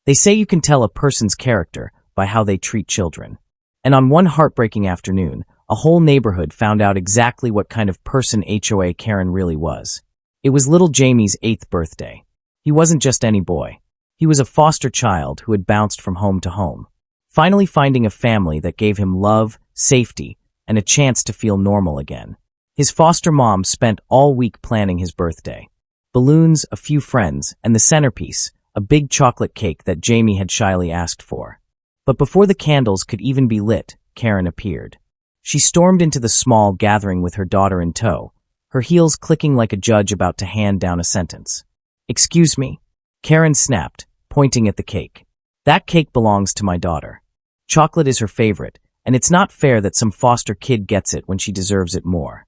They say you can tell a person's character by how they treat children. And on one heartbreaking afternoon, a whole neighborhood found out exactly what kind of person HOA Karen really was. It was little Jamie's 8th birthday. He wasn't just any boy. He was a foster child who had bounced from home to home, finally finding a family that gave him love, safety, and a chance to feel normal again. His foster mom spent all week planning his birthday. Balloons, a few friends, and the centerpiece, a big chocolate cake that Jamie had shyly asked for. But before the candles could even be lit, Karen appeared. She stormed into the small gathering with her daughter in tow, her heels clicking like a judge about to hand down a sentence. "Excuse me," Karen snapped, pointing at the cake. "That cake belongs to my daughter. Chocolate is her favorite, and it's not fair that some foster kid gets it when she deserves it more."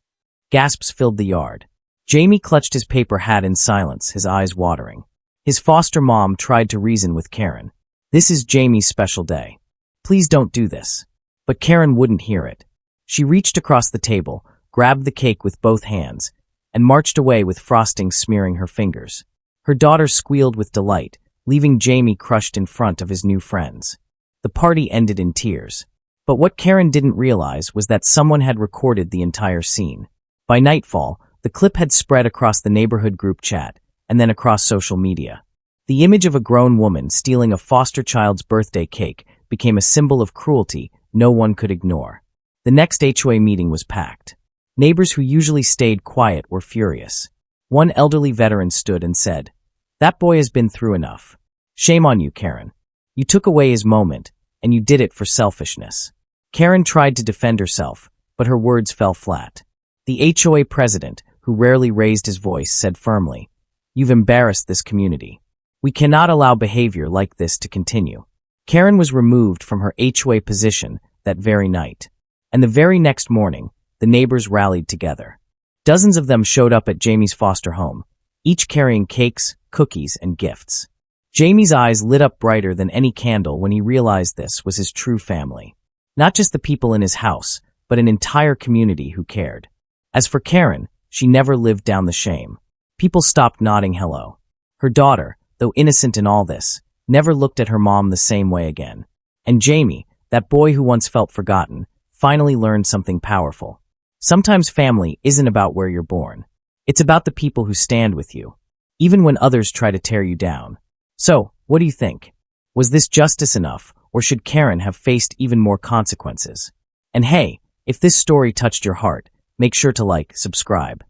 Gasps filled the yard. Jamie clutched his paper hat in silence, his eyes watering. His foster mom tried to reason with Karen. "This is Jamie's special day. Please don't do this." But Karen wouldn't hear it. She reached across the table, grabbed the cake with both hands, and marched away with frosting smearing her fingers. Her daughter squealed with delight, leaving Jamie crushed in front of his new friends. The party ended in tears. But what Karen didn't realize was that someone had recorded the entire scene. By nightfall, the clip had spread across the neighborhood group chat, and then across social media. The image of a grown woman stealing a foster child's birthday cake became a symbol of cruelty no one could ignore. The next HOA meeting was packed. Neighbors who usually stayed quiet were furious. One elderly veteran stood and said, "That boy has been through enough. Shame on you, Karen. You took away his moment, and you did it for selfishness." Karen tried to defend herself, but her words fell flat. The HOA president, who rarely raised his voice, said firmly, "You've embarrassed this community. We cannot allow behavior like this to continue." Karen was removed from her HOA position that very night. And the very next morning, the neighbors rallied together. Dozens of them showed up at Jamie's foster home, each carrying cakes, cookies, and gifts. Jamie's eyes lit up brighter than any candle when he realized this was his true family. Not just the people in his house, but an entire community who cared. As for Karen, she never lived down the shame. People stopped nodding hello. Her daughter, though innocent in all this, never looked at her mom the same way again. And Jamie, that boy who once felt forgotten, finally learned something powerful. Sometimes family isn't about where you're born. It's about the people who stand with you, even when others try to tear you down. So, what do you think? Was this justice enough, or should Karen have faced even more consequences? And hey, if this story touched your heart, make sure to like, subscribe,